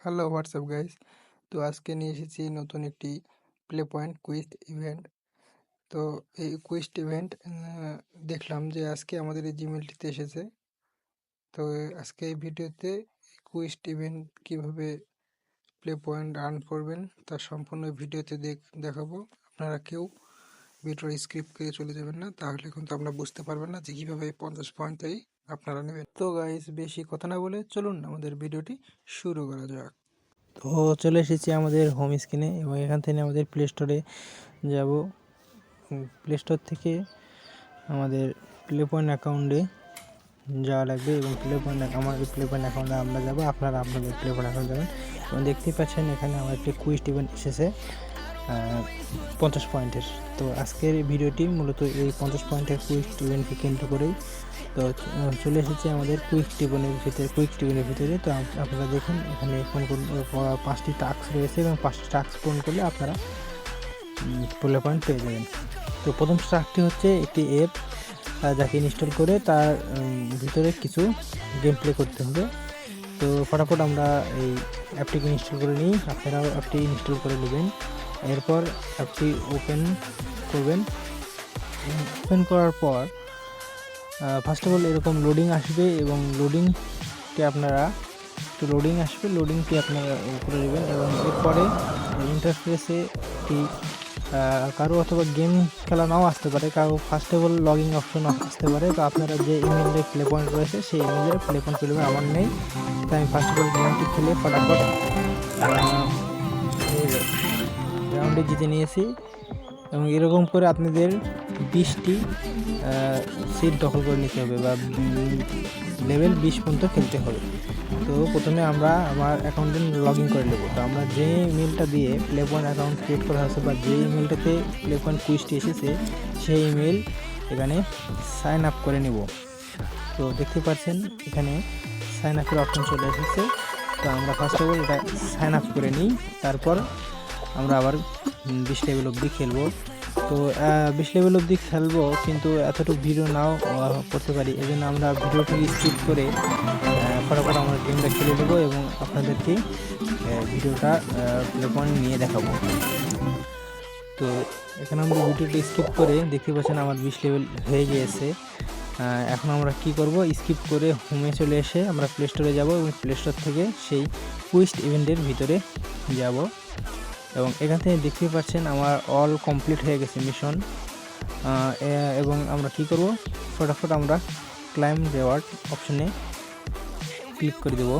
Hello WhatsApp guys. তো আজকে নিয়ে এসেছি নতুন একটি প্লে পয়েন্ট কুইজ ইভেন্ট। তো এই কুইজ ইভেন্ট দেখলাম যে আজকে আমাদের এই জিমেলটিতে এসেছে। তো আজকে এই ভিডিওতে কুইজ ইভেন্ট কীভাবে প্লে পয়েন্ট আর্ন করবেন তার সম্পূর্ণ ভিডিওতে দেখাবো। আপনারা কেউ ভিডিওর স্ক্রিপ্ট করে চলে যাবেন না, তাহলে কিন্তু আপনারা বুঝতে পারবেন না যে কীভাবে 50 পয়েন্টটাই আপনারা নেবেন। তো গাইস, বেশি কথা না বলে চলুন আমাদের ভিডিওটি শুরু করা যাক। তো চলে এসেছি আমাদের হোম স্ক্রিনে এবং এখান থেকে আমাদের প্লে স্টোরে যাব। প্লে স্টোর থেকে আমাদের প্লে পয়েন্ট অ্যাকাউন্টে যাওয়া লাগবে এবং আমাদের প্লে পয়েন্ট অ্যাকাউন্টে আমরা যাব, আপনারা আপনাদের প্লে পয়েন্ট অ্যাকাউন্ট যাবেন। এবং দেখতেই পাচ্ছেন এখানে আমার একটি কুইজ ইভেন্ট এসেছে 50 পয়েন্টের। তো আজকের ভিডিওটি মূলত এই 50 পয়েন্টের কুইজ ইভেন্টকে কেন্দ্র করেই। তো চলে এসেছে আমাদের কুইক টিউবের ভিতরে। তো আপনারা দেখুন এখানে ফোন করুন, 5টি টাস্ক রয়েছে এবং 5টি টাস্ক পূরণ করলে আপনারা প্লে পয়েন্ট পেয়ে যাবেন। তো প্রথম টাস্কটি হচ্ছে একটি অ্যাপ যাকে ইনস্টল করে তার ভিতরে কিছু গেম প্লে করতে হবে। তো ফটাফট আমরা এই অ্যাপটিকে ইনস্টল করে নিই, আপনারাও অ্যাপটি ইনস্টল করে নেবেন। এরপর অ্যাপটি ওপেন করবেন। ওপেন করার পর ফার্স্ট অফ অল এরকম লোডিং আসবে এবং লোডিংটি আপনারা লোডিংটি আপনারা করে দেবেন। এবং এরপরে ইন্টারফেসে কারো অথবা গেম খেলা নাও আসতে পারে, কারো first of all login option আসতে পারে। তো আপনারা যে ইমেইলের প্লে পয়েন্ট রয়েছে সেই ইমেইলের প্লে পয়েন্ট পেয়ে যাবেন। আমার নেই, তাই আমি ফার্স্ট অফ অল গেমটি খেলে ফটাফট রাউন্ডে জিতে নিয়েছি। এবং এরকম করে আপনাদের 20টি সিট দখল করে নিতে হবে বা লেভেল 20 পর্যন্ত খেলতে হবে। তো প্রথমে আমরা আমার অ্যাকাউন্টে লগ ইন করে নেব। তো আমরা যে ইমেলটা দিয়ে প্লে পয়েন্ট অ্যাকাউন্ট ক্রিয়েট করা হয়েছে বা যে ইমেলটাতে প্লে পয়েন্ট কুইজটি এসেছে সেই ইমেল এখানে সাইন আপ করে নেব। তো দেখতে পাচ্ছেন এখানে সাইন আপের অপশন চলে এসেছে। তো আমরা ফার্স্ট অফ অল এটা সাইন আপ করে নিই, তারপর আমরা আবার 20 লেভেল অবধি খেলবো। তো 20 লেভেল অবধি খেলবো, কিন্তু এতটুকু ভিডিও নাও করতে পারি। এই জন্য আমরা ভিডিওটি স্কিপ করে ফটাফট আমরা গেমটা খেলে দেবো এবং আপনাদেরকে ভিডিওটা প্লে পয়েন্ট নিয়ে দেখাবো। তো এখানে আমরা ভিডিওটি স্কিপ করে দেখতে পাচ্ছেন আমার 20 লেভেল হয়ে গিয়েছে। এখন আমরা কি করব, স্কিপ করে হোমে চলে এসে আমরা প্লে স্টোরে যাব এবং প্লে স্টোর থেকে সেই কুইজ ইভেন্টের ভিতরে যাব। এবং এখান থেকে দেখতে পাচ্ছেন আমার অল কমপ্লিট হয়ে গেছে মিশন। এবং আমরা কি করব, ফটাফট আমরা ক্লাইম রেওয়ার্ড অপশনে ক্লিক করে দেব।